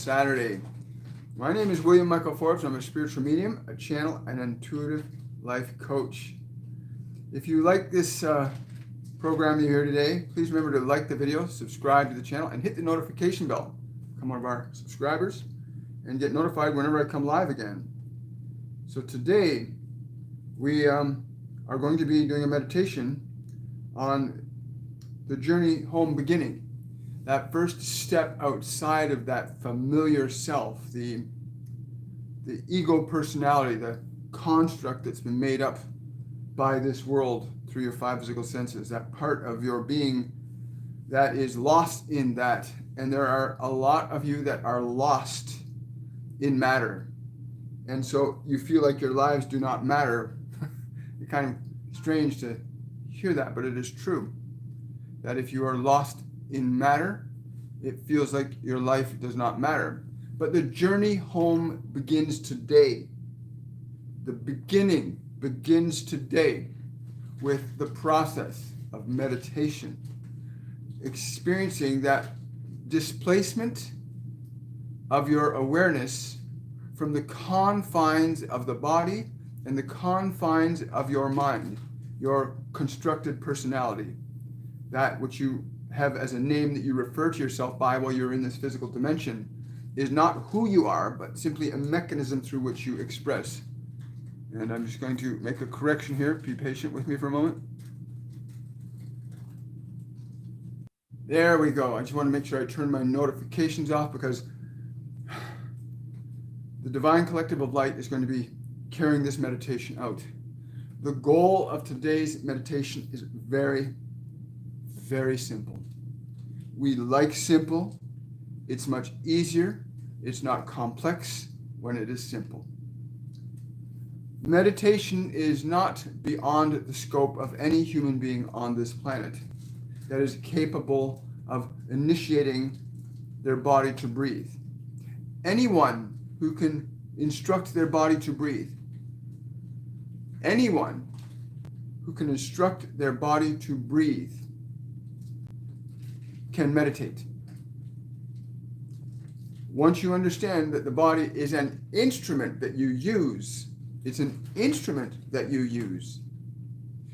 Saturday. My name is William Michael Forbes. I'm a spiritual medium, a channel, and intuitive life coach. If you like this program you hear today, please remember to like the video, subscribe to the channel, and hit the notification bell. Become one of our subscribers and get notified whenever I come live again. So today we are going to be doing a meditation on the journey home beginning. That first step outside of that familiar self, the ego personality, the construct that's been made up by this world through your five physical senses, that part of your being that is lost in that. And there are a lot of you that are lost in matter. And so you feel like your lives do not matter. It's kind of strange to hear that, but it is true. That if you are lost in matter, it feels like your life does not matter. But the journey home begins today. The beginning begins today with the process of meditation, experiencing that displacement of your awareness from the confines of the body and the confines of your mind, your constructed personality, that which you have as a name that you refer to yourself by while you're in this physical dimension, is not who you are, but simply a mechanism through which you express. And I'm just going to make a correction here. Be patient with me for a moment. There we go. I just want to make sure I turn my notifications off because the Divine Collective of Light is going to be carrying this meditation out. The goal of today's meditation is very, very simple. We like simple. It's much easier. It's not complex when it is simple. Meditation is not beyond the scope of any human being on this planet that is capable of initiating their body to breathe. Anyone who can instruct their body to breathe, anyone who can instruct their body to breathe can meditate. Once you understand that the body is an instrument that you use, it's an instrument that you use.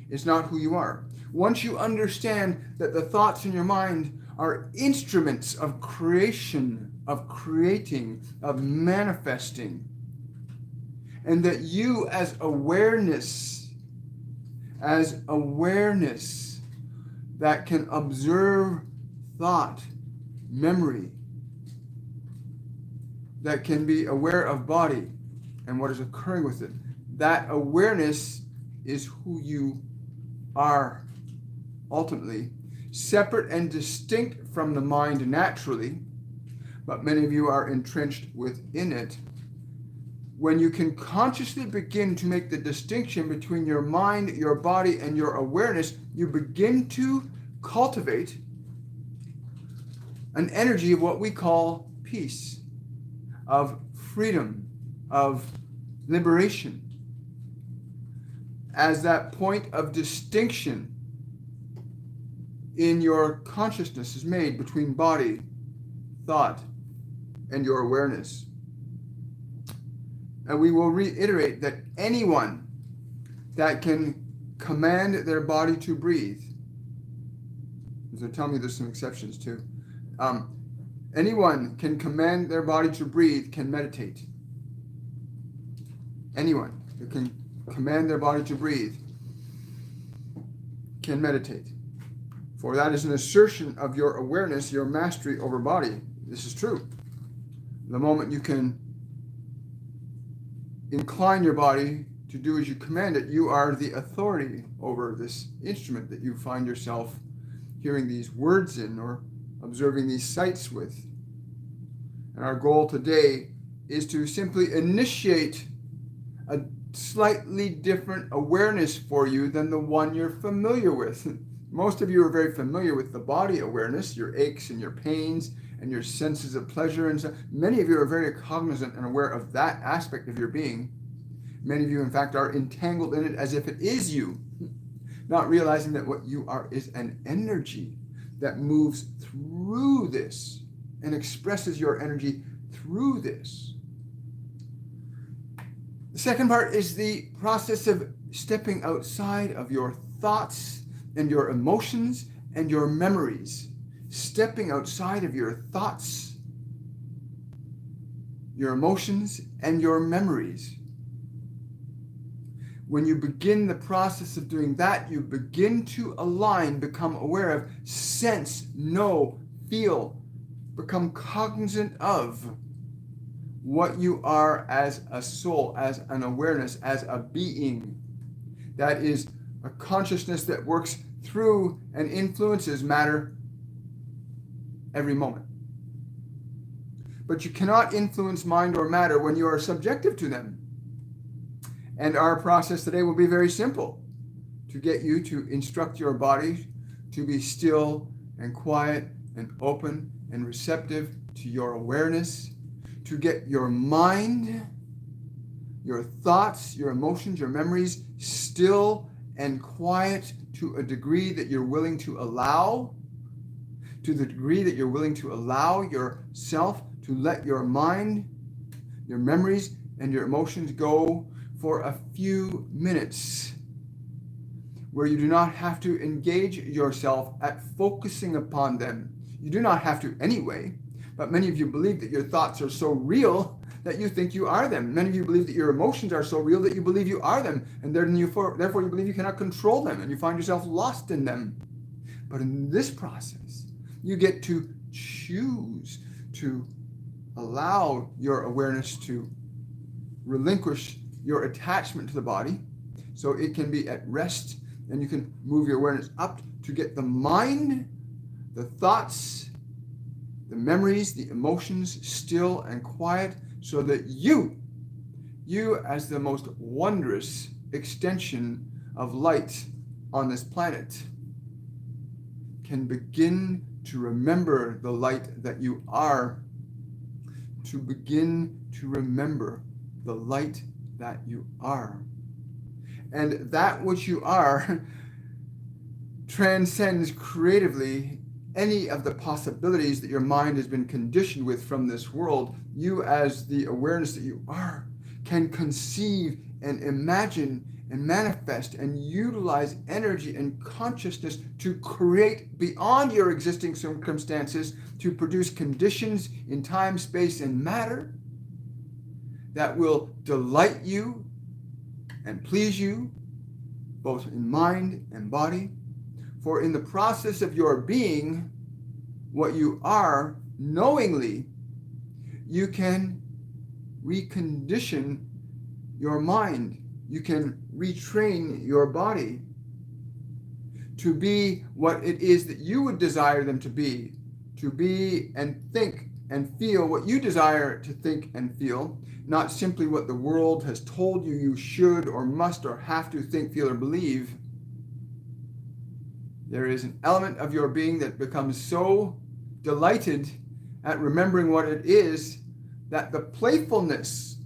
It's not who you are. Once you understand that the thoughts in your mind are instruments of creation, of creating, of manifesting, and that you as awareness that can observe thought, memory, that can be aware of body and what is occurring with it. That awareness is who you are ultimately, separate and distinct from the mind naturally, but many of you are entrenched within it. When you can consciously begin to make the distinction between your mind, your body, and your awareness, you begin to cultivate an energy of what we call peace, of freedom, of liberation. As that point of distinction in your consciousness is made between body, thought, and your awareness. And we will reiterate that anyone that can command their body to breathe, as they tell me there's some exceptions too, anyone can command their body to breathe can meditate. Anyone who can command their body to breathe can meditate. For that is an assertion of your awareness, your mastery over body. This is true. The moment you can incline your body to do as you command it, you are the authority over this instrument that you find yourself hearing these words in or observing these sights with. And our goal today is to simply initiate a slightly different awareness for you than the one you're familiar with. Most of you are very familiar with the body awareness, your aches and your pains and your senses of pleasure. And so many of you are very cognizant and aware of that aspect of your being. Many of you, in fact, are entangled in it as if it is you, not realizing that what you are is an energy that moves through this and expresses your energy through through this. The second part is the process of stepping outside of your thoughts and your emotions and your memories. Stepping outside of your thoughts, your emotions, and your memories. When you begin the process of doing that, you begin to align, become aware of, sense, know, feel, become cognizant of what you are as a soul, as an awareness, as a being. That is a consciousness that works through and influences matter every moment. But you cannot influence mind or matter when you are subjective to them. And our process today will be very simple, to get you to instruct your body to be still and quiet and open and receptive to your awareness, to get your mind, your thoughts, your emotions, your memories still and quiet to a degree that you're willing to allow, to the degree that you're willing to allow yourself to let your mind, your memories, and your emotions go for a few minutes, where you do not have to engage yourself at focusing upon them. You do not have to anyway, but many of you believe that your thoughts are so real that you think you are them. Many of you believe that your emotions are so real that you believe you are them, and therefore you believe you cannot control them, and you find yourself lost in them. But in this process, you get to choose to allow your awareness to relinquish your attachment to the body so it can be at rest, and you can move your awareness up to get the mind, the thoughts, the memories, the emotions still and quiet, so that you as the most wondrous extension of light on this planet can begin to remember the light that you are, to begin to remember the light that you are. And that which you are transcends creatively any of the possibilities that your mind has been conditioned with from this world. You, as the awareness that you are, can conceive and imagine and manifest and utilize energy and consciousness to create beyond your existing circumstances, to produce conditions in time, space, and matter that will delight you and please you, both in mind and body. For in the process of your being what you are knowingly, you can recondition your mind. You can retrain your body to be what it is that you would desire them to be and think and feel what you desire to think and feel, not simply what the world has told you you should or must or have to think, feel, or believe. There is an element of your being that becomes so delighted at remembering what it is that the playfulness,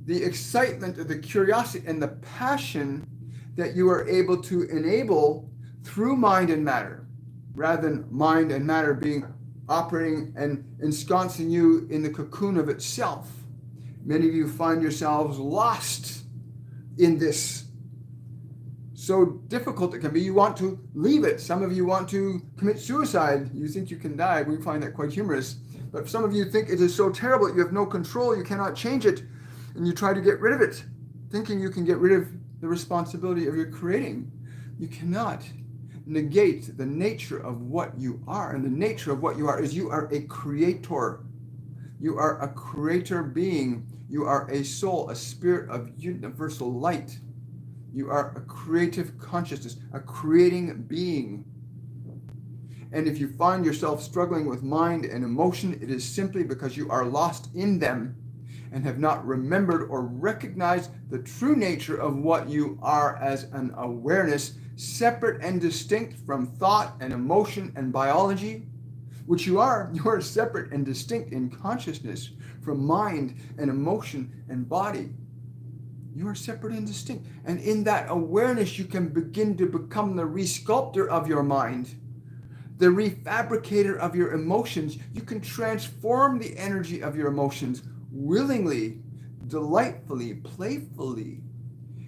the excitement, the curiosity, and the passion that you are able to enable through mind and matter, rather than mind and matter being operating and ensconcing you in the cocoon of itself. Many of you find yourselves lost in this. So difficult it can be. You want to leave it. Some of you want to commit suicide. You think you can die. We find that quite humorous. But some of you think it is so terrible that you have no control, you cannot change it, and you try to get rid of it, thinking you can get rid of the responsibility of your creating. You cannot negate the nature of what you are. And the nature of what you are is you are a creator. You are a creator being. You are a soul, a spirit of universal light. You are a creative consciousness, a creating being. And if you find yourself struggling with mind and emotion, it is simply because you are lost in them and have not remembered or recognized the true nature of what you are as an awareness, separate and distinct from thought and emotion and biology, which you are. You are separate and distinct in consciousness from mind and emotion and body. You are separate and distinct. And in that awareness, you can begin to become the resculptor of your mind, the refabricator of your emotions. You can transform the energy of your emotions willingly, delightfully, playfully.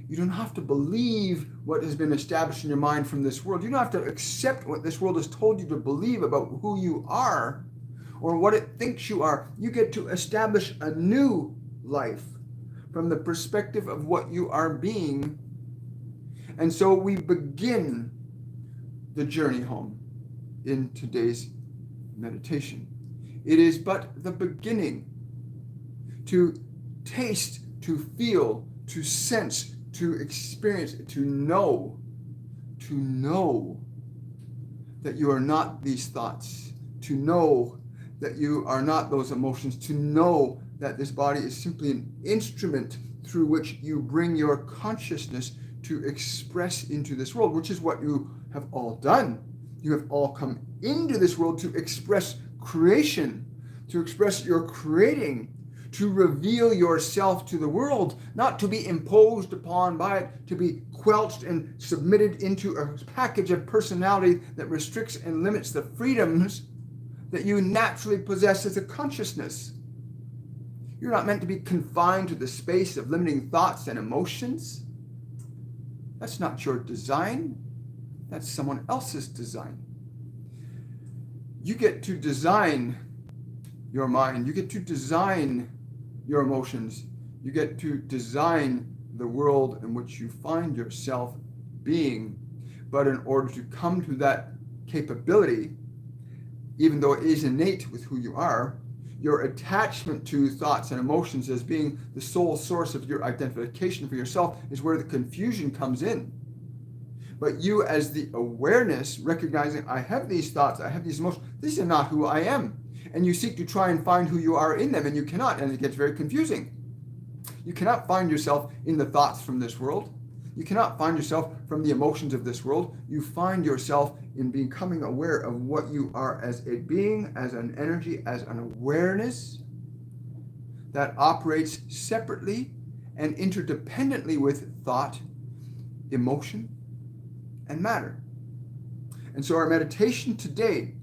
You don't have to believe what has been established in your mind from this world. You don't have to accept what this world has told you to believe about who you are or what it thinks you are. You get to establish a new life from the perspective of what you are being. And so we begin the journey home in today's meditation. It is but the beginning to taste, to feel, to sense, to experience, to know that you are not these thoughts, to know that you are not those emotions, to know that this body is simply an instrument through which you bring your consciousness to express into this world, which is what you have all done. You have all come into this world to express creation, to express your creating, to reveal yourself to the world, not to be imposed upon by it, to be quelched and submitted into a package of personality that restricts and limits the freedoms that you naturally possess as a consciousness. You're not meant to be confined to the space of limiting thoughts and emotions. That's not your design. That's someone else's design. You get to design your mind. You get to design your emotions. You get to design the world in which you find yourself being. But in order to come to that capability, even though it is innate with who you are, your attachment to thoughts and emotions as being the sole source of your identification for yourself is where the confusion comes in. But you, as the awareness, recognizing I have these thoughts, I have these emotions, these are not who I am. And you seek to try and find who you are in them, and you cannot, and it gets very confusing. You cannot find yourself in the thoughts from this world. You cannot find yourself from the emotions of this world. You find yourself in becoming aware of what you are as a being, as an energy, as an awareness that operates separately and interdependently with thought, emotion, and matter. And so our meditation today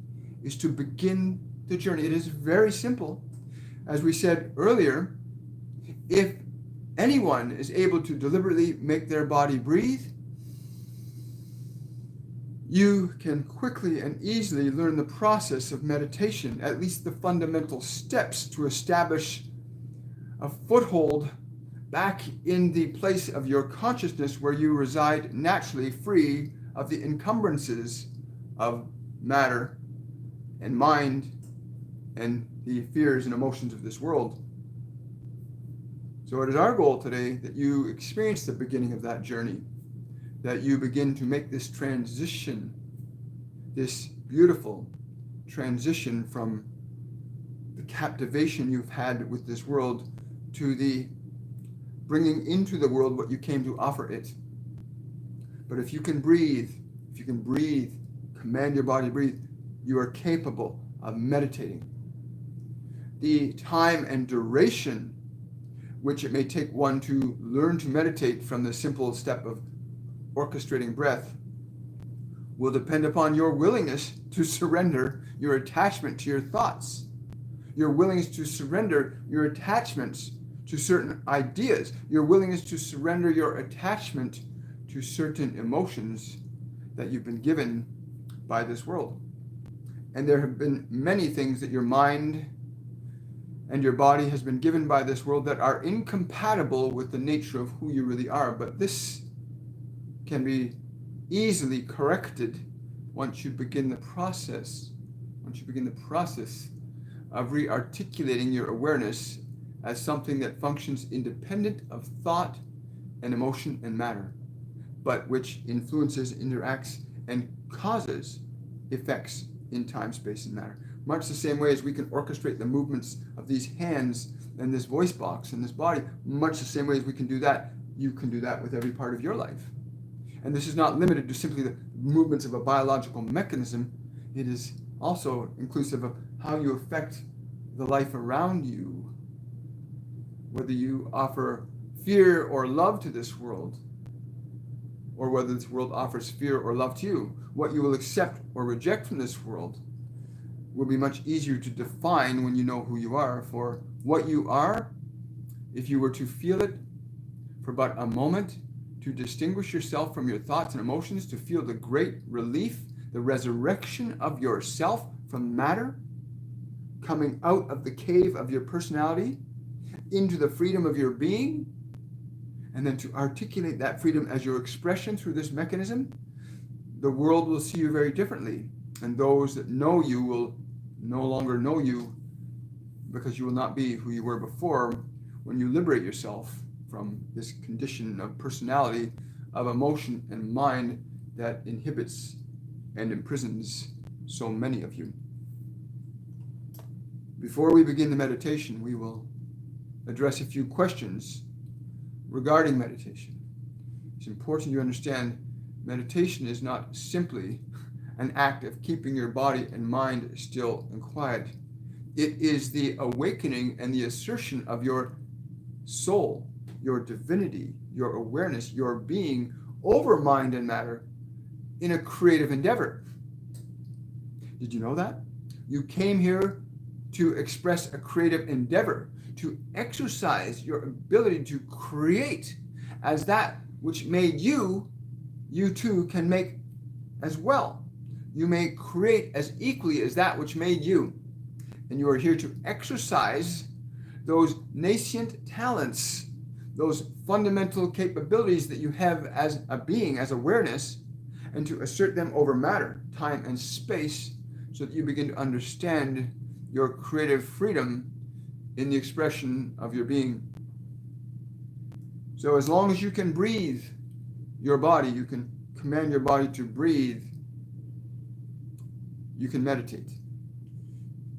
is to begin the journey. It is very simple. As we said earlier, if anyone is able to deliberately make their body breathe, you can quickly and easily learn the process of meditation, at least the fundamental steps to establish a foothold back in the place of your consciousness where you reside naturally, free of the encumbrances of matter and mind and the fears and emotions of this world. So it is our goal today that you experience the beginning of that journey, that you begin to make this transition, this beautiful transition from the captivation you've had with this world to the bringing into the world what you came to offer it. But if you can breathe, command your body to breathe, you are capable of meditating. The time and duration which it may take one to learn to meditate from the simple step of orchestrating breath will depend upon your willingness to surrender your attachment to your thoughts, your willingness to surrender your attachments to certain ideas, your willingness to surrender your attachment to certain emotions that you've been given by this world. And there have been many things that your mind and your body has been given by this world that are incompatible with the nature of who you really are. But this can be easily corrected once you begin the process of re-articulating your awareness as something that functions independent of thought and emotion and matter, but which influences, interacts, and causes effects in time, space, and matter. Much the same way as we can orchestrate the movements of these hands and this voice box and this body, much the same way as we can do that, you can do that with every part of your life. And this is not limited to simply the movements of a biological mechanism. It is also inclusive of how you affect the life around you, whether you offer fear or love to this world, or whether this world offers fear or love to you. What you will accept or reject from this world will be much easier to define when you know who you are. For what you are, if you were to feel it for but a moment, to distinguish yourself from your thoughts and emotions, to feel the great relief, the resurrection of yourself from matter, coming out of the cave of your personality into the freedom of your being, and then to articulate that freedom as your expression through this mechanism, the world will see you very differently. And those that know you will no longer know you, because you will not be who you were before when you liberate yourself from this condition of personality, of emotion and mind that inhibits and imprisons so many of you. Before we begin the meditation, we will address a few questions regarding meditation. It's important you understand meditation is not simply an act of keeping your body and mind still and quiet. It is the awakening and the assertion of your soul, your divinity, your awareness, your being over mind and matter in a creative endeavor. Did you know that? You came here to express a creative endeavor, to exercise your ability to create as that which made you, you too can make as well. You may create as equally as that which made you. And you are here to exercise those nascent talents, those fundamental capabilities that you have as a being, as awareness, and to assert them over matter, time, and space, so that you begin to understand your creative freedom in the expression of your being. So as long as you can breathe your body, you can command your body to breathe, you can meditate.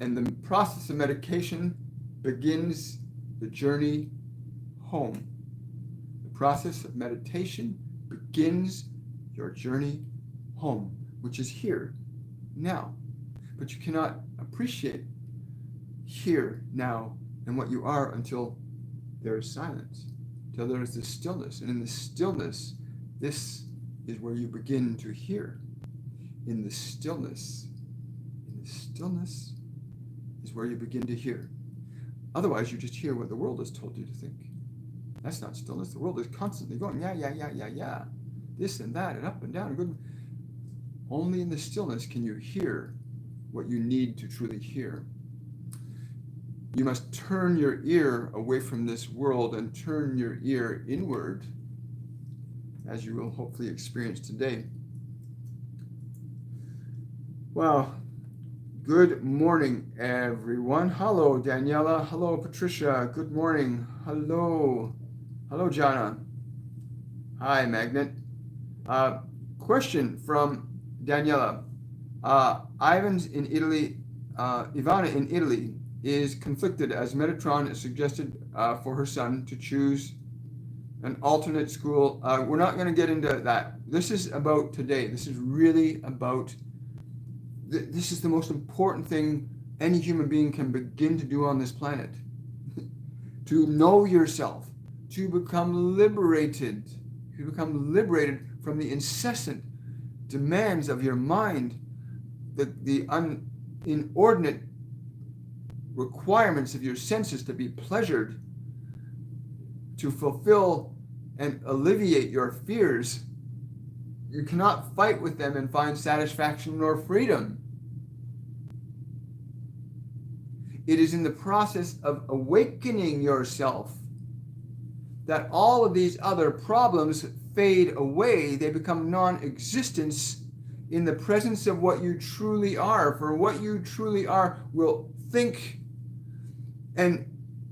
And the process of meditation begins the journey home. The process of meditation begins your journey home, which is here, now. But you cannot appreciate here, now, and what you are until there is silence, until there is this stillness. And in the stillness, this is where you begin to hear. In the stillness is where you begin to hear. Otherwise, you just hear what the world has told you to think. That's not stillness. The world is constantly going, yeah, this and that, and up and down. And good. Only in the stillness can you hear what you need to truly hear. You must turn your ear away from this world and turn your ear inward, as you will hopefully experience today. Wow. Good morning, everyone. Hello, Daniela. Hello, Patricia. Good morning. Hello. Hello, Jana. Hi, Magnet. Question from Daniela. Ivana in Italy is conflicted as Metatron suggested for her son to choose an alternate school. We're not going to get into that. This is about today. This is really about, this is the most important thing any human being can begin to do on this planet. To know yourself, to become liberated from the incessant demands of your mind, the inordinate requirements of your senses to be pleasured, to fulfill and alleviate your fears. You cannot fight with them and find satisfaction nor freedom. It is in the process of awakening yourself that all of these other problems fade away. They become non-existence in the presence of what you truly are. For what you truly are will think and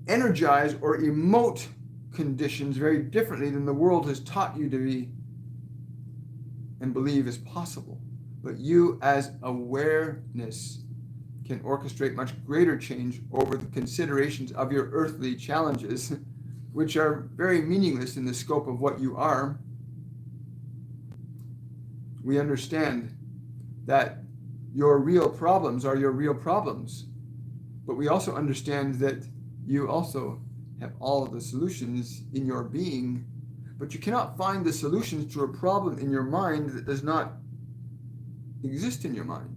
energize or emote conditions very differently than the world has taught you to be and believe is possible. But you as awareness can orchestrate much greater change over the considerations of your earthly challenges, which are very meaningless in the scope of what you are. We understand that your real problems are your real problems, but we also understand that you also have all of the solutions in your being But you cannot find the solutions to a problem in your mind that does not exist in your mind.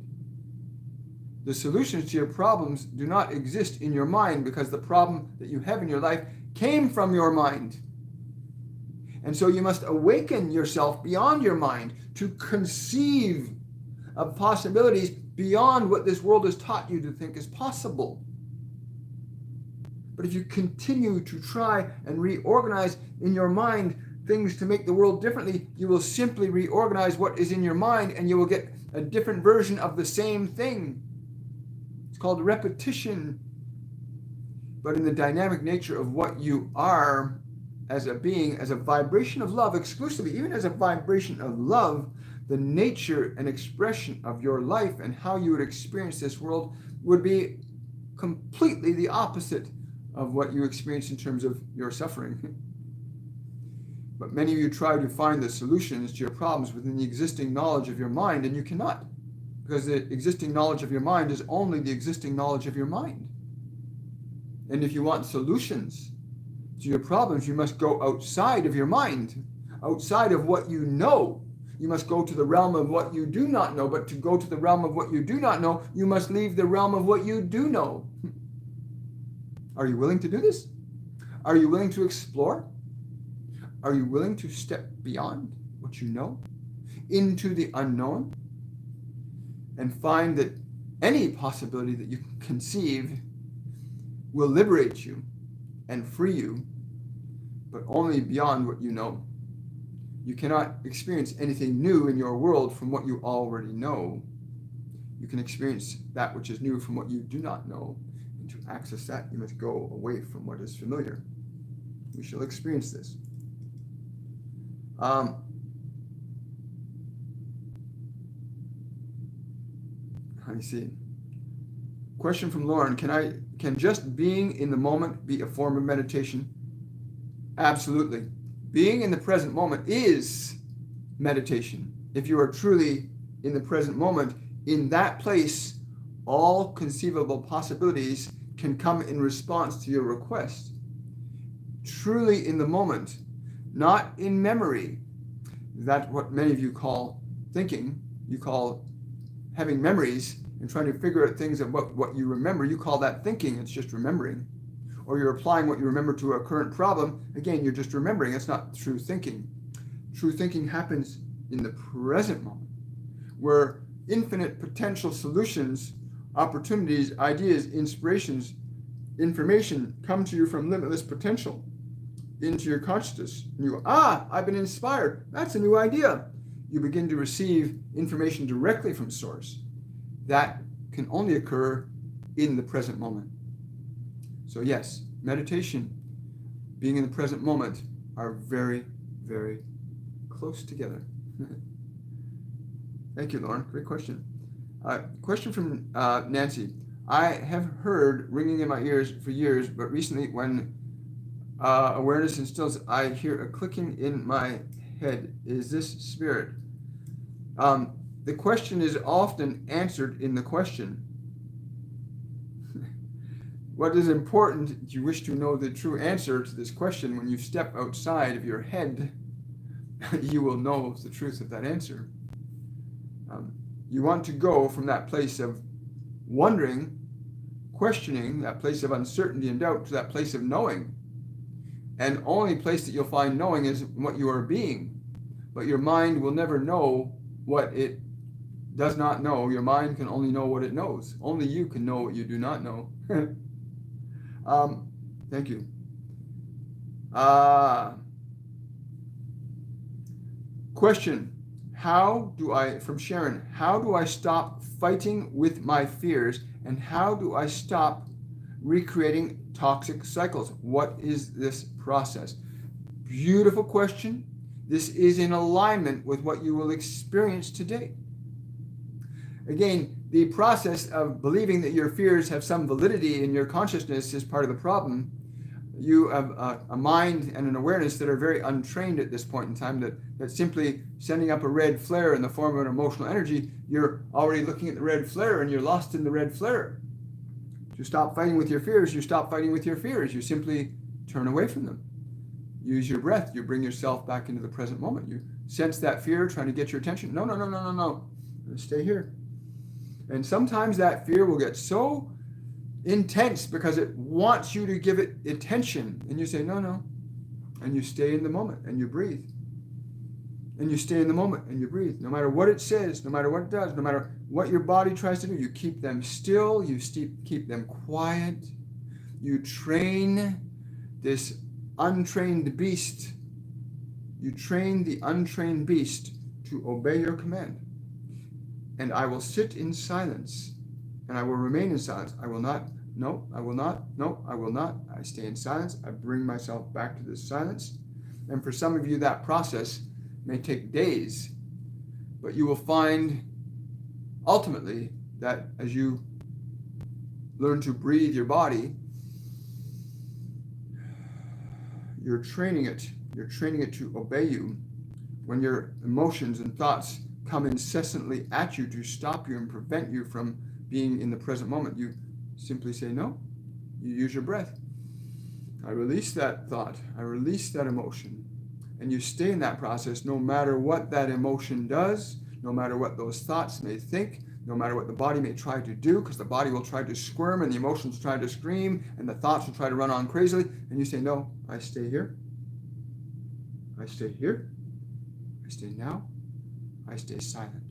The solutions to your problems do not exist in your mind because the problem that you have in your life came from your mind. And so you must awaken yourself beyond your mind to conceive of possibilities beyond what this world has taught you to think is possible. But if you continue to try and reorganize in your mind things to make the world differently, you will simply reorganize what is in your mind and you will get a different version of the same thing. It's called repetition. But in the dynamic nature of what you are as a being, as a vibration of love exclusively, even as a vibration of love, the nature and expression of your life and how you would experience this world would be completely the opposite of what you experience in terms of your suffering. But many of you try to find the solutions to your problems within the existing knowledge of your mind, and you cannot, because the existing knowledge of your mind is only the existing knowledge of your mind. And if you want solutions to your problems, you must go outside of your mind, outside of what you know. You must go to the realm of what you do not know, but to go to the realm of what you do not know, you must leave the realm of what you do know. Are you willing to do this? Are you willing to explore? Are you willing to step beyond what you know into the unknown and find that any possibility that you can conceive will liberate you and free you, but only beyond what you know? You cannot experience anything new in your world from what you already know. You can experience that which is new from what you do not know. And to access that, you must go away from what is familiar. We shall experience this. I see. Question from Lauren: Can just being in the moment be a form of meditation? Absolutely. Being in the present moment is meditation. If you are truly in the present moment, in that place, all conceivable possibilities can come in response to your request. Truly in the moment, not in memory. That's what many of you call thinking. You call having memories and trying to figure out things about what you remember. You call that thinking. It's just remembering. Or you're applying what you remember to a current problem. Again, you're just remembering. It's not true thinking. True thinking happens in the present moment, where infinite potential solutions, opportunities, ideas, inspirations, information come to you from limitless potential into your consciousness. And you go, I've been inspired. That's a new idea. You begin to receive information directly from source. That can only occur in the present moment. So yes, meditation, being in the present moment are very, very close together. Thank you, Lauren. Great question. Question from Nancy. I have heard ringing in my ears for years, but recently when awareness instills, I hear a clicking in my head. Is this spirit? The question is often answered in the question. What is important, if you wish to know the true answer to this question, when you step outside of your head, you will know the truth of that answer. You want to go from that place of wondering, questioning, that place of uncertainty and doubt, to that place of knowing. And only place that you'll find knowing is what you are being. But your mind will never know what it does not know. Your mind can only know what it knows. Only you can know what you do not know. Thank you. Question. From Sharon, how do I stop fighting with my fears, and how do I stop recreating toxic cycles? What is this process? Beautiful question. This is in alignment with what you will experience today. Again, the process of believing that your fears have some validity in your consciousness is part of the problem. You have a mind and an awareness that are very untrained at this point in time, that simply sending up a red flare in the form of an emotional energy, you're already looking at the red flare and you're lost in the red flare. To stop fighting with your fears, you stop fighting with your fears. You simply turn away from them. use your breath. You bring yourself back into the present moment. You sense that fear trying to get your attention. No, no, no, no, no, no. Stay here. And sometimes that fear will get so intense because it wants you to give it attention. And you say, no, no. And you stay in the moment and you breathe. And you stay in the moment and you breathe. No matter what it says, no matter what it does, no matter what your body tries to do, you keep them still, you keep them quiet. You train this untrained beast. You train the untrained beast to obey your command. And I will sit in silence, and I will remain in silence. I will not, no, I will not, no, I will not. I stay in silence. I bring myself back to this silence. And for some of you, that process may take days, but you will find ultimately that as you learn to breathe your body, you're training it to obey you. When your emotions and thoughts come incessantly at you to stop you and prevent you from being in the present moment, you simply say no. You use your breath. I release that thought. I release that emotion. And you stay in that process no matter what that emotion does, no matter what those thoughts may think, no matter what the body may try to do, because the body will try to squirm and the emotions try to scream and the thoughts will try to run on crazily. And you say, no, I stay here. I stay here. I stay now. I stay silent.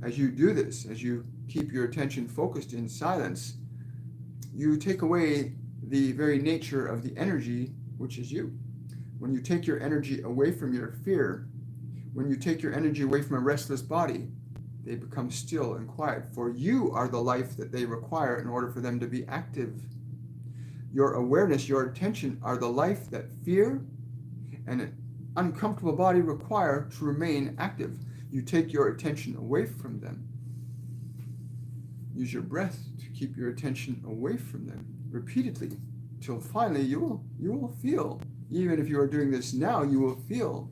As you do this, as you keep your attention focused in silence, you take away the very nature of the energy, which is you. When you take your energy away from your fear, when you take your energy away from a restless body, they become still and quiet. For you are the life that they require in order for them to be active. Your awareness, your attention are the life that fear and an uncomfortable body require to remain active. You take your attention away from them. Use your breath to keep your attention away from them repeatedly till finally you will feel, even if you are doing this now, you will feel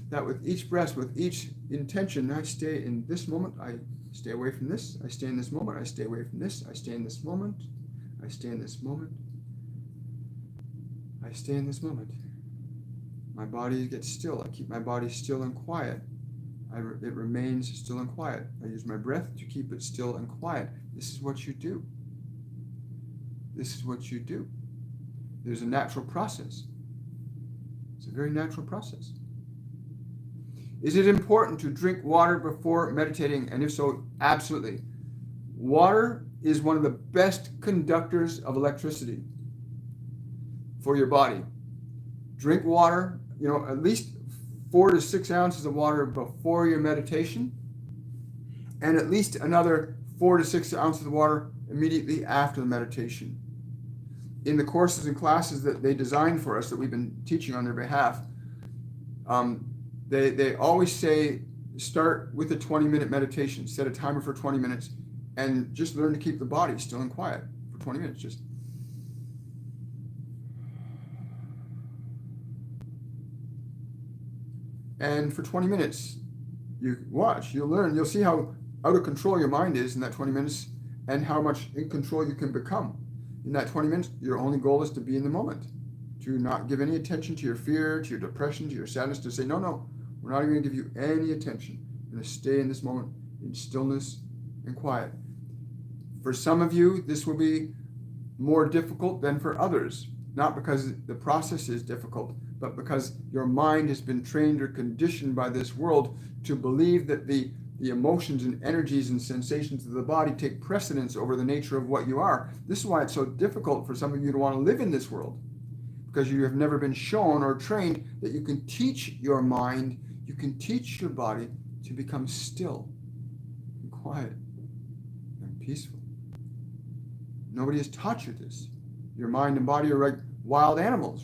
that with each breath, with each intention, I stay in this moment, I stay away from this, I stay in this moment, I stay away from this, I stay in this moment, I stay in this moment, I stay in this moment. My body gets still. I keep my body still and quiet. It remains still and quiet. I use my breath to keep it still and quiet. This is what you do. This is what you do. There's a natural process. It's a very natural process. Is it important to drink water before meditating? And if so, absolutely. Water is one of the best conductors of electricity for your body. Drink water, at least 4 to 6 ounces of water before your meditation, and at least another 4 to 6 ounces of water immediately after the meditation. In the courses and classes that they designed for us that we've been teaching on their behalf, they always say start with a 20-minute meditation, set a timer for 20 minutes, and just learn to keep the body still and quiet for 20 minutes. Just and for 20 minutes, you watch, you'll learn, you'll see how out of control your mind is in that 20 minutes and how much in control you can become. In that 20 minutes, your only goal is to be in the moment, to not give any attention to your fear, to your depression, to your sadness, to say, no, we're not even going to give you any attention. We're going to stay in this moment in stillness and quiet. For some of you, this will be more difficult than for others, not because the process is difficult, but because your mind has been trained or conditioned by this world to believe that the emotions and energies and sensations of the body take precedence over the nature of what you are. This is why it's so difficult for some of you to want to live in this world, because you have never been shown or trained that you can teach your mind, you can teach your body to become still and quiet and peaceful. Nobody has taught you this. Your mind and body are like wild animals,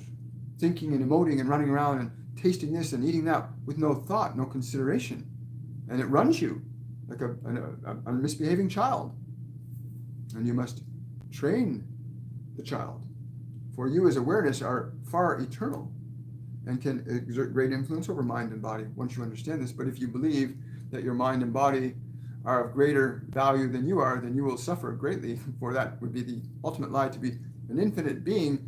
thinking and emoting and running around and tasting this and eating that with no thought, no consideration. And it runs you like a misbehaving child. And you must train the child. For you as awareness are far eternal and can exert great influence over mind and body once you understand this. But if you believe that your mind and body are of greater value than you are, then you will suffer greatly, for that would be the ultimate lie, to be an infinite being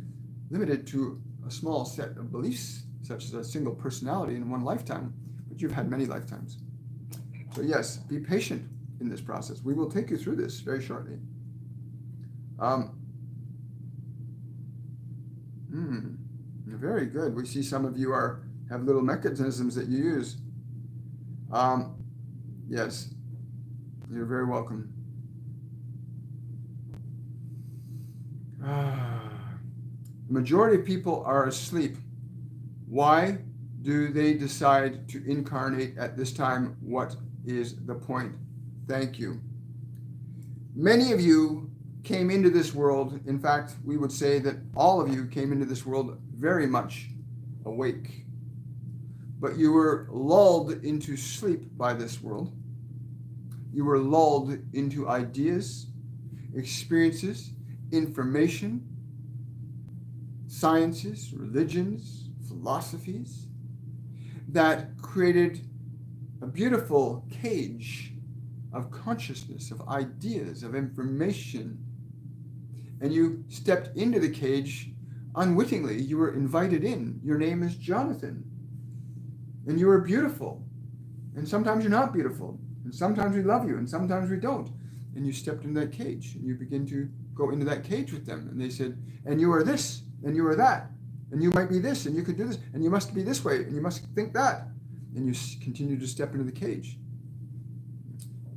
limited to a small set of beliefs, such as a single personality in one lifetime, but you've had many lifetimes. So yes, be patient in this process. We will take you through this very shortly. Very good. We see some of you have little mechanisms that you use. Yes, you're very welcome. The majority of people are asleep. Why do they decide to incarnate at this time? What is the point? Thank you. Many of you came into this world. In fact, we would say that all of you came into this world very much awake. But you were lulled into sleep by this world. You were lulled into ideas, experiences, information, sciences, religions, philosophies that created a beautiful cage of consciousness, of ideas, of information. And you stepped into the cage unwittingly. You were invited in. Your name is Jonathan. And you are beautiful. And sometimes you're not beautiful. And sometimes we love you, and sometimes we don't. And you stepped into that cage, and you begin to go into that cage with them. And they said, and you are this, and you are that, and you might be this, and you could do this, and you must be this way, and you must think that. And you continue to step into the cage.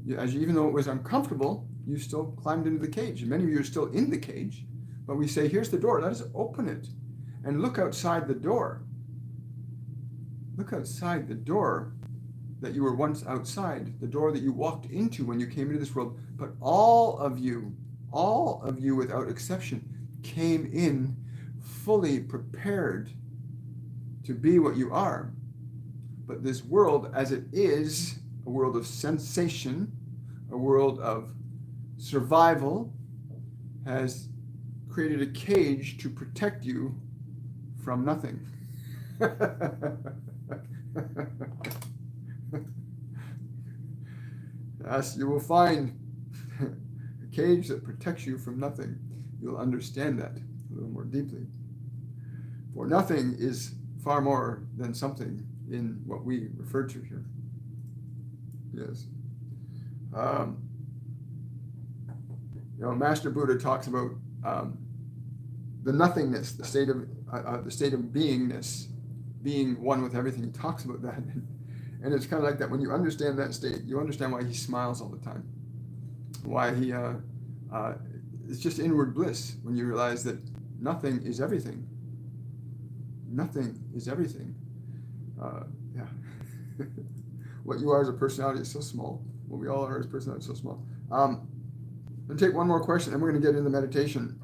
Even though it was uncomfortable, you still climbed into the cage. And many of you are still in the cage, but we say, here's the door, let us open it. And look outside the door. Look outside the door that you were once outside, the door that you walked into when you came into this world. But all of you without exception, came in fully prepared to be what you are. But this world, as it is, a world of sensation, a world of survival, has created a cage to protect you from nothing. Yes, you will find a cage that protects you from nothing. You'll understand that a little more deeply. For nothing is far more than something in what we refer to here. Yes. Master Buddha talks about the nothingness, the state of beingness, being one with everything. He talks about that. And it's kind of like that. When you understand that state, you understand why he smiles all the time. Why he, it's just inward bliss when you realize that nothing is everything. Nothing is everything. Yeah. What you are as a personality is so small. What we all are as personality is so small. I'm going to take one more question and we're going to get into meditation.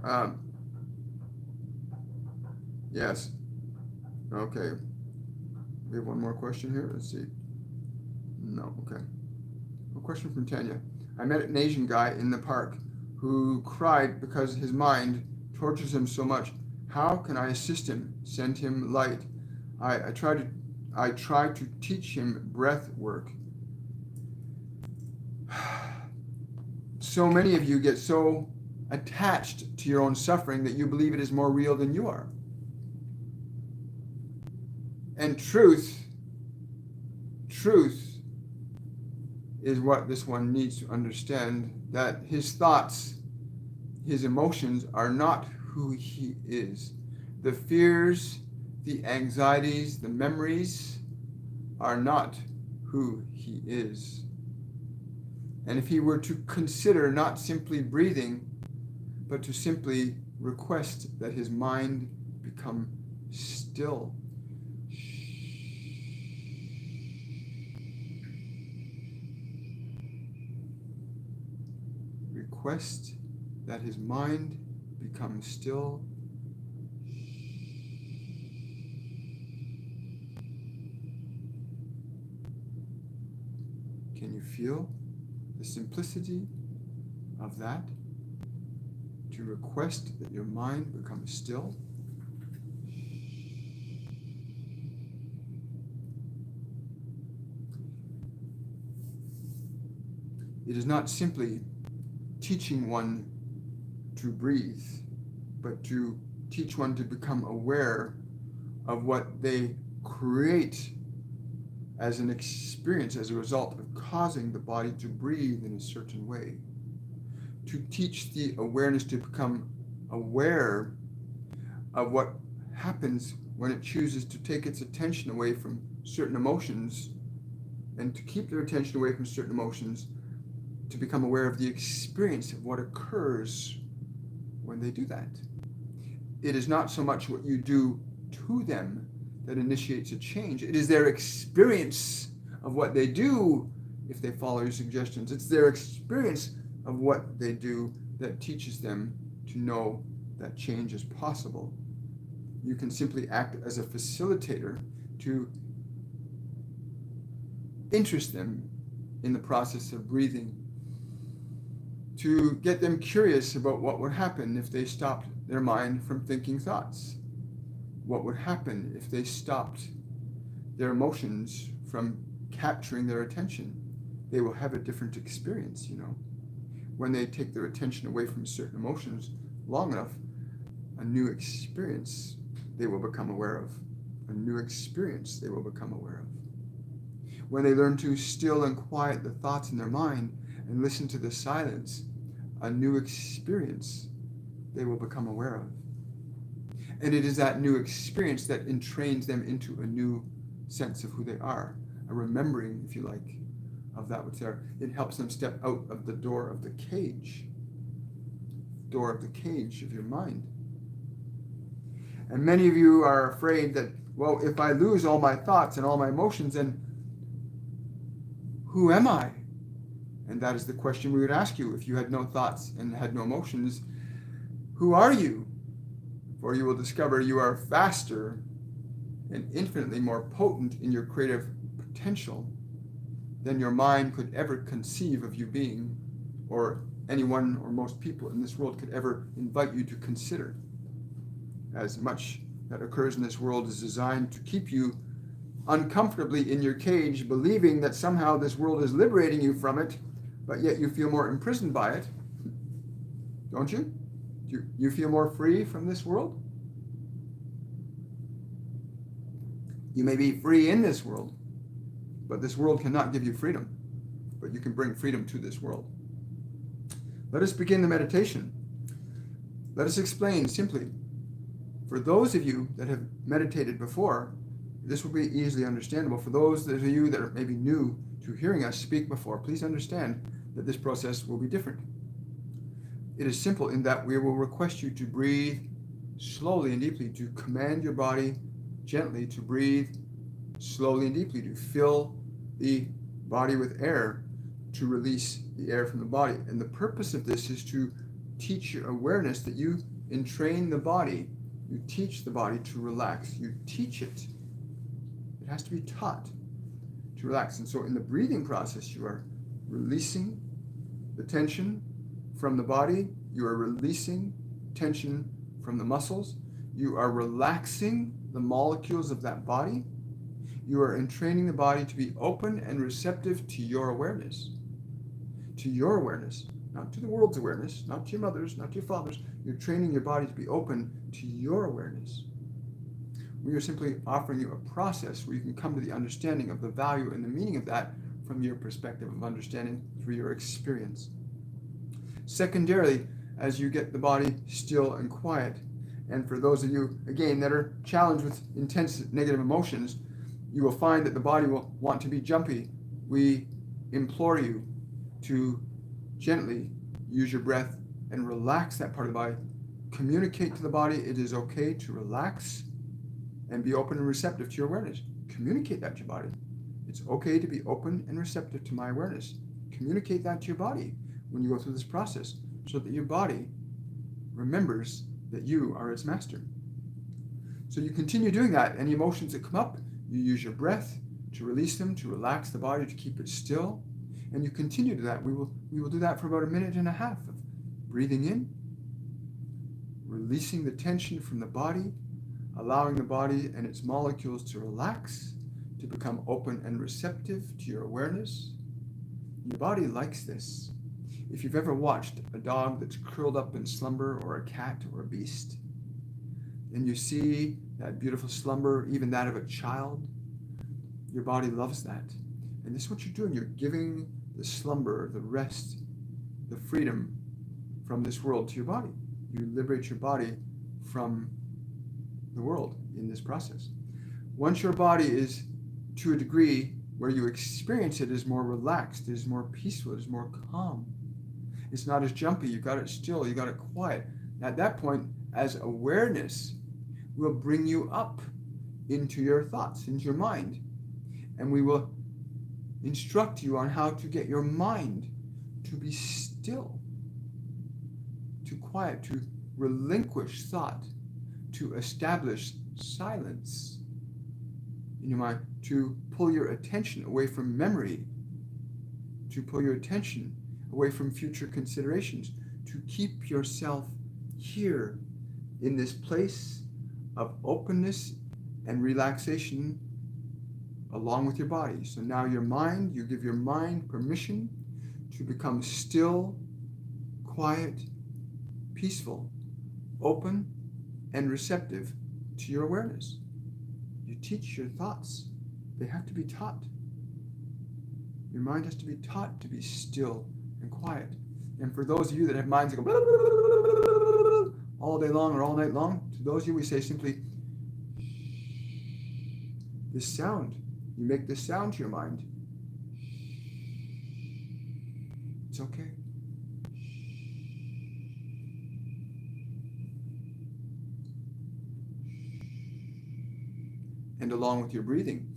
Yes. Okay. We have one more question here. Let's see. No, okay. A question from Tanya. I met an Asian guy in the park who cried because his mind tortures him so much. How can I assist him, send him light? I try to teach him breath work. So many of you get so attached to your own suffering that you believe it is more real than you are. And truth is what this one needs to understand, that his thoughts, his emotions are not who he is. The fears, the anxieties, the memories are not who he is. And if he were to consider not simply breathing, but to simply request that his mind become still. Request that his mind become still. Can you feel the simplicity of that? To request that your mind become still. It is not simply teaching one to breathe, but to teach one to become aware of what they create as an experience as a result of causing the body to breathe in a certain way. To teach the awareness to become aware of what happens when it chooses to take its attention away from certain emotions, and to keep their attention away from certain emotions, to become aware of the experience of what occurs when they do that. It is not so much what you do to them that initiates a change. It is their experience of what they do if they follow your suggestions. It's their experience of what they do that teaches them to know that change is possible. You can simply act as a facilitator to interest them in the process of breathing, to get them curious about what would happen if they stopped their mind from thinking thoughts. What would happen if they stopped their emotions from capturing their attention? They will have a different experience, When they take their attention away from certain emotions long enough, a new experience they will become aware of. A new experience they will become aware of. When they learn to still and quiet the thoughts in their mind and listen to the silence, a new experience they will become aware of. And it is that new experience that entrains them into a new sense of who they are, a remembering, if you like, of that which they are. It helps them step out of the door of the cage of your mind. And many of you are afraid that, well, if I lose all my thoughts and all my emotions, then who am I? And that is the question we would ask you if you had no thoughts and had no emotions. Who are you? For you will discover you are vaster and infinitely more potent in your creative potential than your mind could ever conceive of you being, or anyone or most people in this world could ever invite you to consider. As much that occurs in this world is designed to keep you uncomfortably in your cage, believing that somehow this world is liberating you from it, but yet you feel more imprisoned by it. Don't you? Do you feel more free from this world? You may be free in this world, but this world cannot give you freedom. But you can bring freedom to this world. Let us begin the meditation. Let us explain simply. For those of you that have meditated before, this will be easily understandable. For those of you that are maybe new to hearing us speak before, please understand that this process will be different. It is simple in that we will request you to breathe slowly and deeply, to command your body gently to breathe slowly and deeply, to fill the body with air, to release the air from the body. And the purpose of this is to teach your awareness that you entrain the body. You teach the body to relax. You teach it. It has to be taught to relax. And so in the breathing process, you are releasing the tension from the body. You are releasing tension from the muscles. You are relaxing the molecules of that body. You are entraining the body to be open and receptive to your awareness. To your awareness, not to the world's awareness, not to your mother's, not to your father's. You're training your body to be open to your awareness. We are simply offering you a process where you can come to the understanding of the value and the meaning of that from your perspective of understanding through your experience. Secondarily, as you get the body still and quiet, and for those of you, again, that are challenged with intense negative emotions, you will find that the body will want to be jumpy. We implore you to gently use your breath and relax that part of the body. Communicate to the body it is okay to relax and be open and receptive to your awareness. Communicate that to your body. It's okay to be open and receptive to my awareness. Communicate that to your body when you go through this process so that your body remembers that you are its master. So you continue doing that. Any emotions that come up, you use your breath to release them, to relax the body, to keep it still. And you continue to that. We will do that for about 1.5 minutes of breathing in, releasing the tension from the body, allowing the body and its molecules to relax, to become open and receptive to your awareness. Your body likes this. If you've ever watched a dog that's curled up in slumber, or a cat or a beast, and you see that beautiful slumber, even that of a child, your body loves that. And this is what you're doing. You're giving the slumber, the rest, the freedom from this world to your body. You liberate your body from the world in this process. Once your body is to a degree where you experience it as more relaxed, it is more peaceful, it is more calm. It's not as jumpy, you got it still, you got it quiet. At that point, as awareness will bring you up into your thoughts, into your mind. And we will instruct you on how to get your mind to be still, to quiet, to relinquish thought, to establish silence in your mind, to pull your attention away from memory, to pull your attention away from future considerations, to keep yourself here in this place of openness and relaxation along with your body. So now your mind, you give your mind permission to become still, quiet, peaceful, open, and receptive to your awareness. You teach your thoughts. They have to be taught. Your mind has to be taught to be still and quiet. And for those of you that have minds that go all day long or all night long, to those of you we say simply, this sound. You make this sound to your mind. It's okay. And along with your breathing,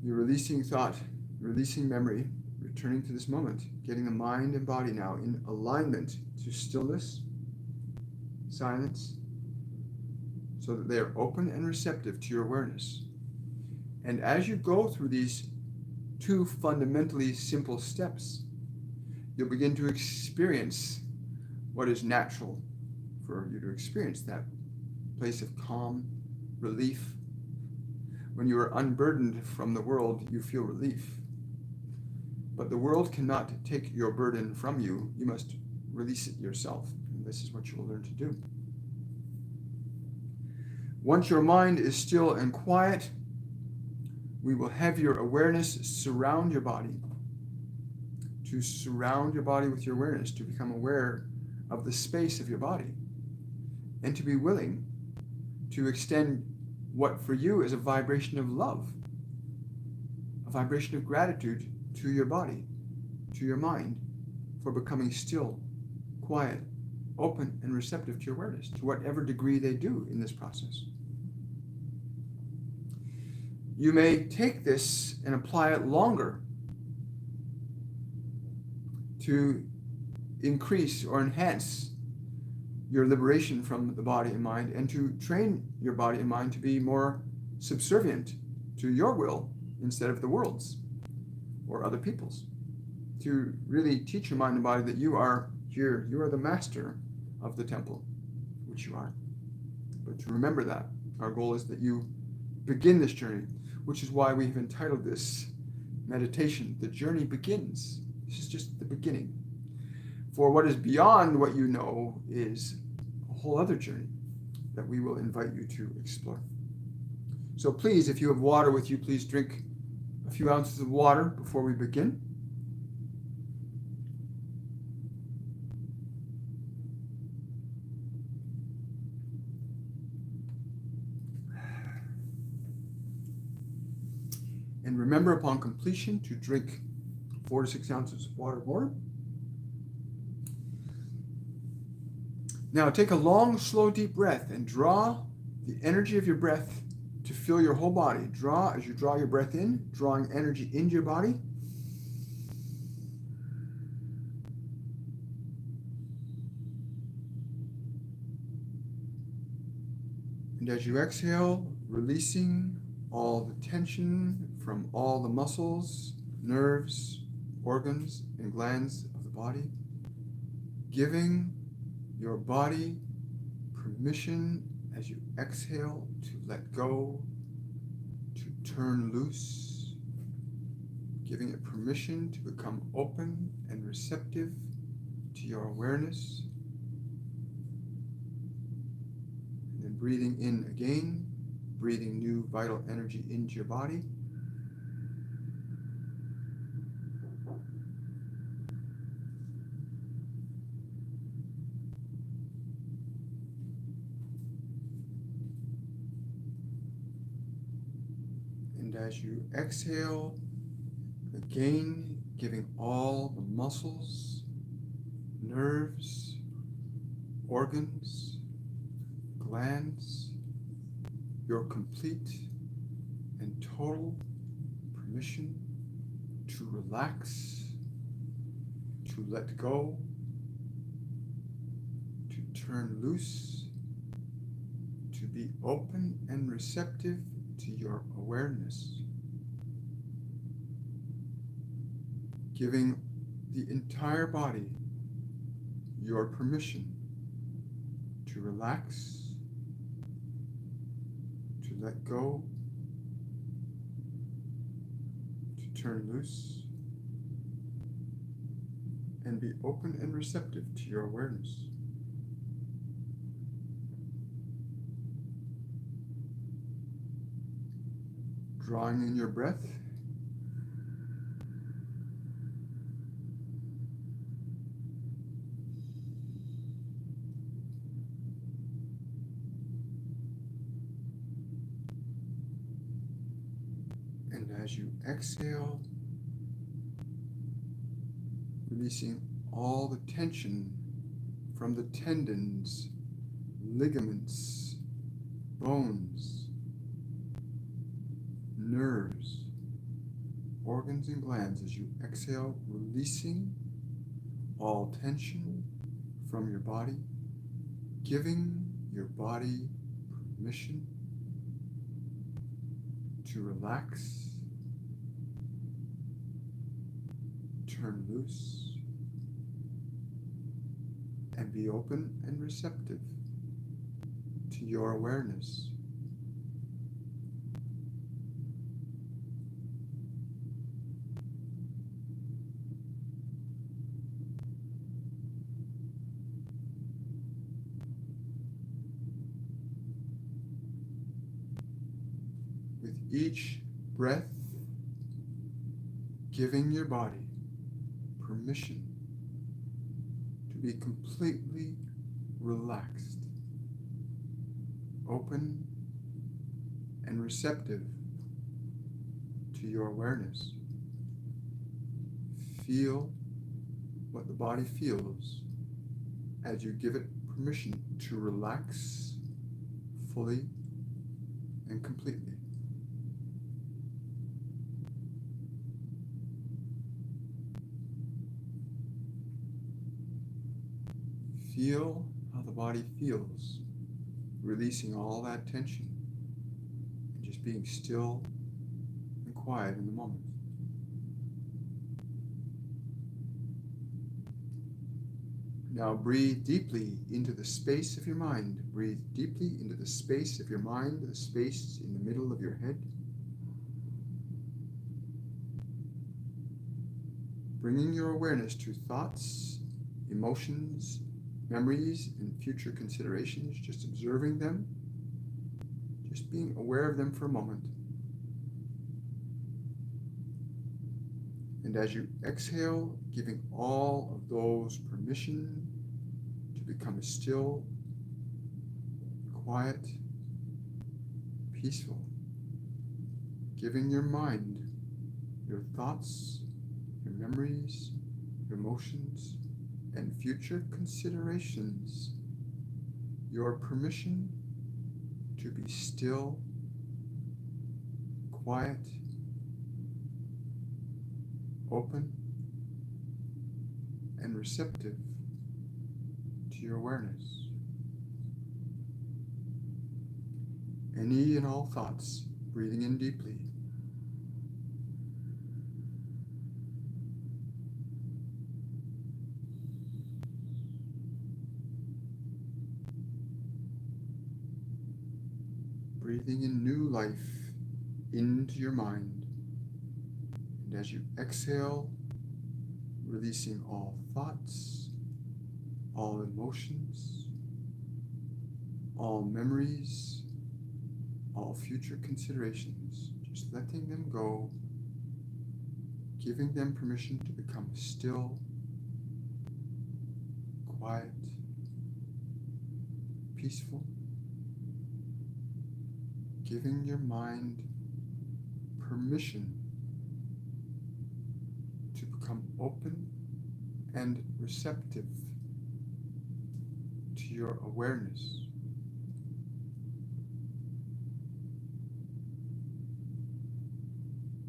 you're releasing thought, releasing memory, returning to this moment, getting the mind and body now in alignment to stillness, silence, so that they are open and receptive to your awareness. And as you go through these two fundamentally simple steps, you'll begin to experience what is natural for you to experience, that place of calm, relief. When you are unburdened from the world, you feel relief. But the world cannot take your burden from you. You must release it yourself. And this is what you will learn to do. Once your mind is still and quiet, we will have your awareness surround your body. To surround your body with your awareness, to become aware of the space of your body, and to be willing to extend what for you is a vibration of love, a vibration of gratitude to your body, to your mind, for becoming still, quiet, open, and receptive to your awareness, to whatever degree they do in this process. You may take this and apply it longer to increase or enhance your liberation from the body and mind, and to train your body and mind to be more subservient to your will instead of the world's or other people's. To really teach your mind and body that you are here, you are the master of the temple, which you are. But to remember that, our goal is that you begin this journey, which is why we've entitled this meditation, The Journey Begins. This is just the beginning. For what is beyond what you know is a whole other journey that we will invite you to explore. So please, if you have water with you, please drink a few ounces of water before we begin. And remember upon completion to drink 4 to 6 ounces of water more. Now take a long, slow, deep breath and draw the energy of your breath to fill your whole body. Draw as you draw your breath in, drawing energy into your body. And as you exhale, releasing all the tension from all the muscles, nerves, organs, and glands of the body, giving your body permission as you exhale to let go, to turn loose, giving it permission to become open and receptive to your awareness. breathing in again, breathing new vital energy into your body. And as you exhale, again, giving all the muscles, nerves, organs, glands, your complete and total permission to relax, to let go, to turn loose, to be open and receptive to your awareness, giving the entire body your permission to relax, to let go, to turn loose, and be open and receptive to your awareness. Drawing in your breath. And as you exhale, releasing all the tension from the tendons, ligaments, bones, nerves, organs and glands. As you exhale, releasing all tension from your body, giving your body permission to relax, turn loose, and be open and receptive to your awareness. With each breath, giving your body permission to be completely relaxed, open, and receptive to your awareness. Feel what the body feels as you give it permission to relax fully and completely. Feel how the body feels, releasing all that tension and just being still and quiet in the moment. Now breathe deeply into the space of your mind. Breathe deeply into the space of your mind, the space in the middle of your head. Bringing your awareness to thoughts, emotions, memories, and future considerations, just observing them, just being aware of them for a moment. And as you exhale, giving all of those permission to become still, quiet, peaceful, giving your mind, your thoughts, your memories, your emotions, and future considerations your permission to be still, quiet, open, and receptive to your awareness. Any and all thoughts, breathing in deeply. Breathing in new life into your mind. And as you exhale, releasing all thoughts, all emotions, all memories, all future considerations, just letting them go, giving them permission to become still, quiet, peaceful, giving your mind permission to become open and receptive to your awareness.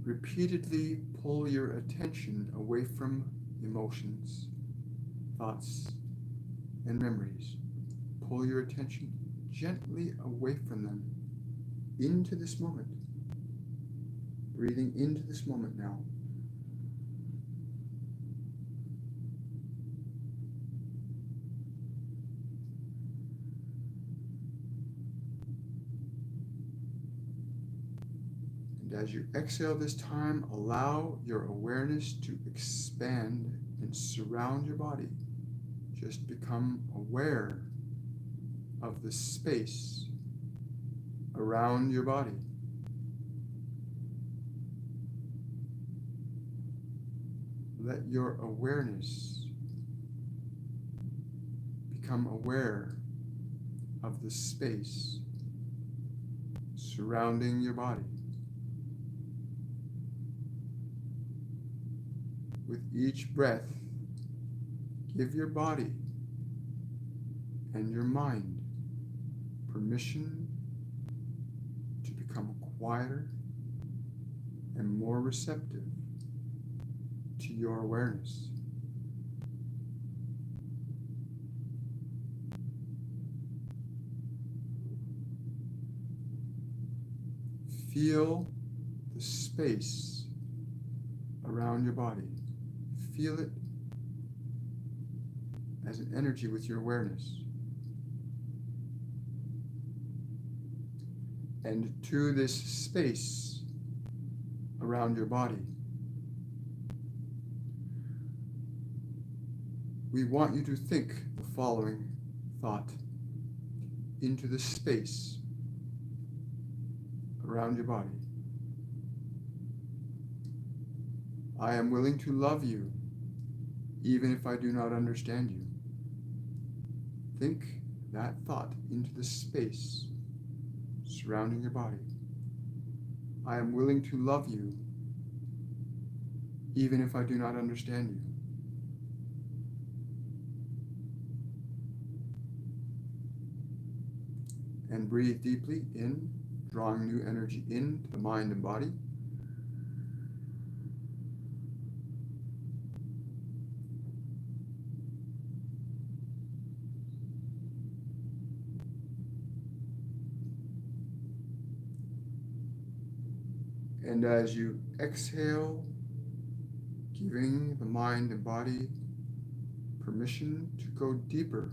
Repeatedly pull your attention away from emotions, thoughts, and memories. Pull your attention gently away from them into this moment. Breathing into this moment now. And as you exhale this time, allow your awareness to expand and surround your body. Just become aware of the space around your body. Let your awareness become aware of the space surrounding your body. With each breath, give your body and your mind permission to become quieter and more receptive to your awareness. Feel the space around your body. Feel it as an energy with your awareness. And to this space around your body, we want you to think the following thought into the space around your body. I am willing to love you, even if I do not understand you. Think that thought into the space surrounding your body. I am willing to love you, even if I do not understand you. And breathe deeply in, drawing new energy into the mind and body. And as you exhale, giving the mind and body permission to go deeper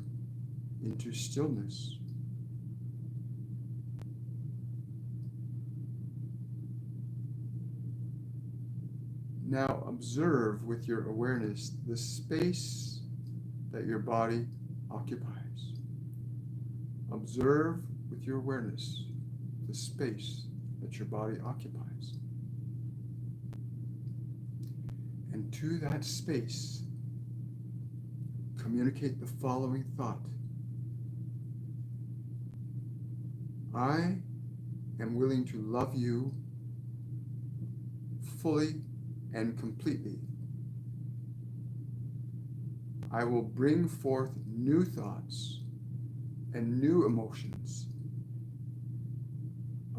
into stillness. Now observe with your awareness the space that your body occupies. Observe with your awareness the space that your body occupies. And to that space, communicate the following thought. I am willing to love you fully and completely. I will bring forth new thoughts and new emotions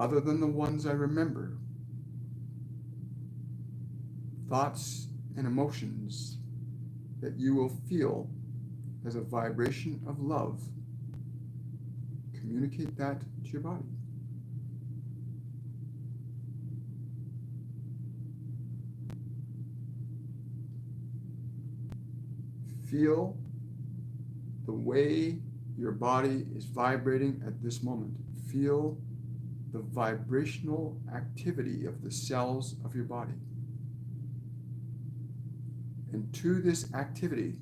other than the ones I remember. Thoughts and emotions that you will feel as a vibration of love. Communicate that to your body. Feel the way your body is vibrating at this moment. Feel the vibrational activity of the cells of your body. And to this activity,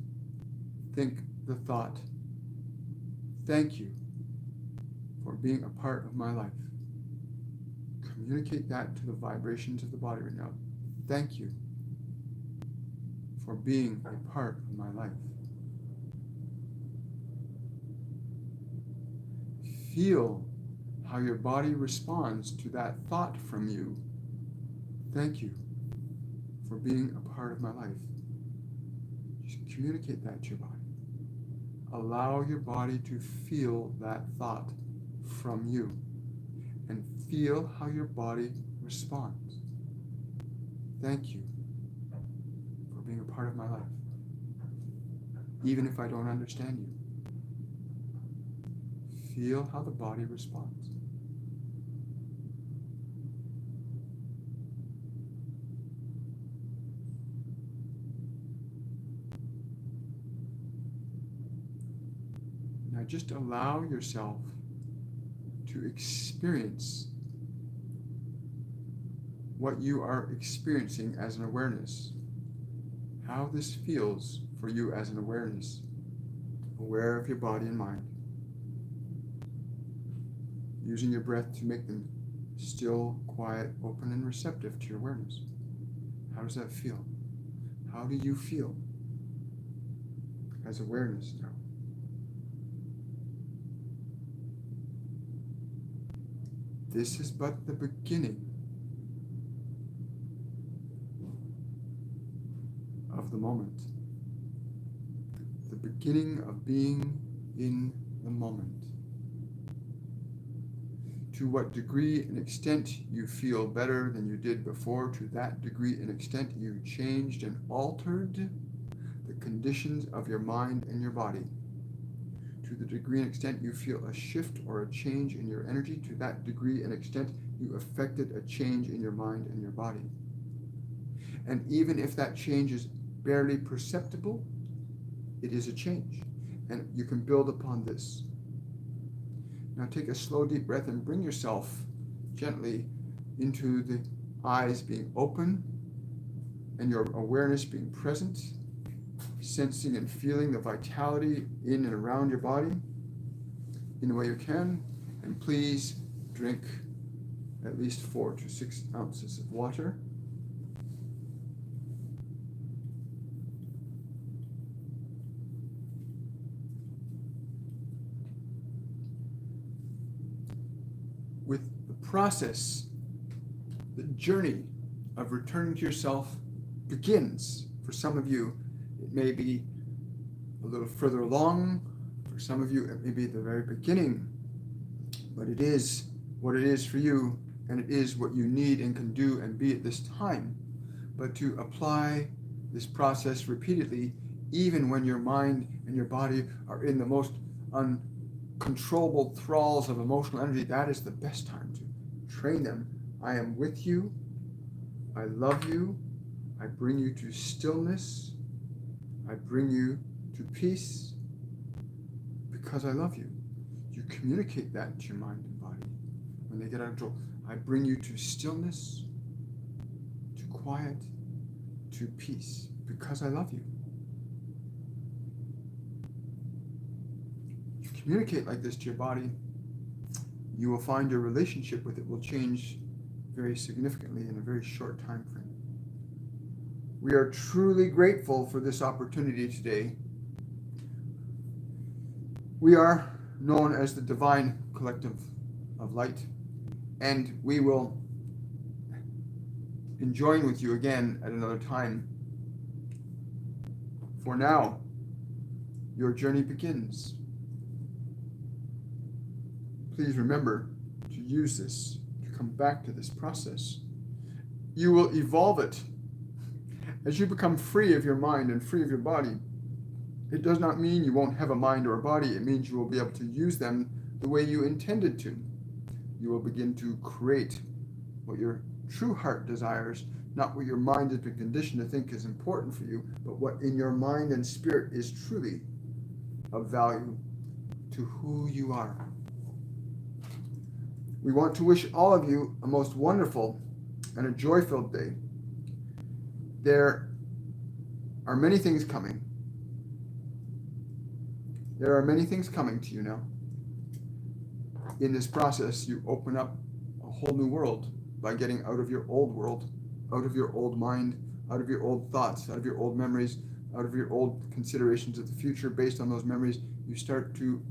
think the thought, thank you. for being a part of my life. Communicate that to the vibrations of the body right now. Thank you for being a part of my life. Feel how your body responds to that thought from you. Thank you for being a part of my life. Just communicate that to your body. Allow your body to feel that thought from you and feel how your body responds. Thank you for being a part of my life, even if I don't understand you. Feel how the body responds. Now just allow yourself to experience what you are experiencing as an awareness. How this feels for you as an awareness. Aware of your body and mind. Using your breath to make them still, quiet, open, and receptive to your awareness. How does that feel? How do you feel as awareness now? This is but the beginning of the moment. The beginning of being in the moment. To what degree and extent you feel better than you did before, to that degree and extent you changed and altered the conditions of your mind and your body. To the degree and extent you feel a shift or a change in your energy, to that degree and extent you affected a change in your mind and your body. And even if that change is barely perceptible, it is a change. And you can build upon this. Now take a slow, deep breath and bring yourself gently into the eyes being open and your awareness being present, sensing and feeling the vitality in and around your body in the way you can. And please drink at least 4 to 6 ounces of water. With the process, the journey of returning to yourself begins. For some of you, it may be a little further along. For some of you, it may be at the very beginning. But it is what it is for you, and it is what you need and can do and be at this time. But to apply this process repeatedly, even when your mind and your body are in the most uncontrollable thralls of emotional energy, that is the best time to train them. I am with you. I love you. I bring you to stillness. I bring you to peace because I love you. You communicate that to your mind and body when they get out of control. I bring you to stillness, to quiet, to peace because I love you. Communicate like this to your body, you will find your relationship with it will change very significantly in a very short time frame. We are truly grateful for this opportunity today. We are known as the Divine Collective of Light, and we will join with you again at another time. For now, your journey begins. Please remember to use this, to come back to this process. You will evolve it. As you become free of your mind and free of your body, it does not mean you won't have a mind or a body. It means you will be able to use them the way you intended to. You will begin to create what your true heart desires, not what your mind has been conditioned to think is important for you, but what in your mind and spirit is truly of value to who you are. We want to wish all of you a most wonderful and a joy-filled day. There are many things coming. There are many things coming to you now. In this process, you open up a whole new world by getting out of your old world, out of your old mind, out of your old thoughts, out of your old memories, out of your old considerations of the future. Based on those memories, you start to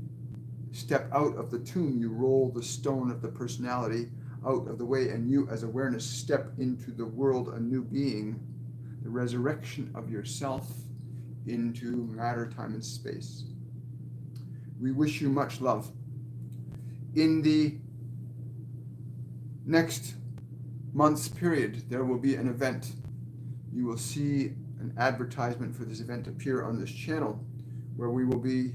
step out of the tomb. You roll the stone of the personality out of the way, and you, as awareness, step into the world, a new being, the resurrection of yourself into matter, time, and space. We wish you much love. In the next month's period, there will be an event. You will see an advertisement for this event appear on this channel, where we will be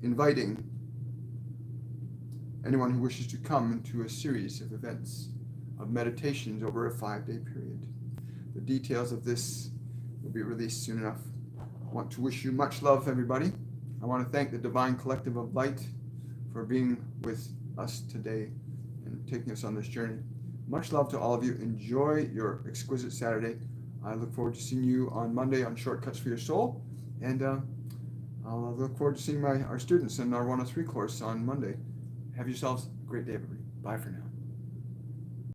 inviting anyone who wishes to come into a series of events, of meditations over a 5-day period. The details of this will be released soon enough. I want to wish you much love, everybody. I want to thank the Divine Collective of Light for being with us today and taking us on this journey. Much love to all of you. Enjoy your exquisite Saturday. I look forward to seeing you on Monday on Shortcuts for Your Soul. And I'll look forward to seeing our students in our 103 course on Monday. Have yourselves a great day, everybody. Bye for now.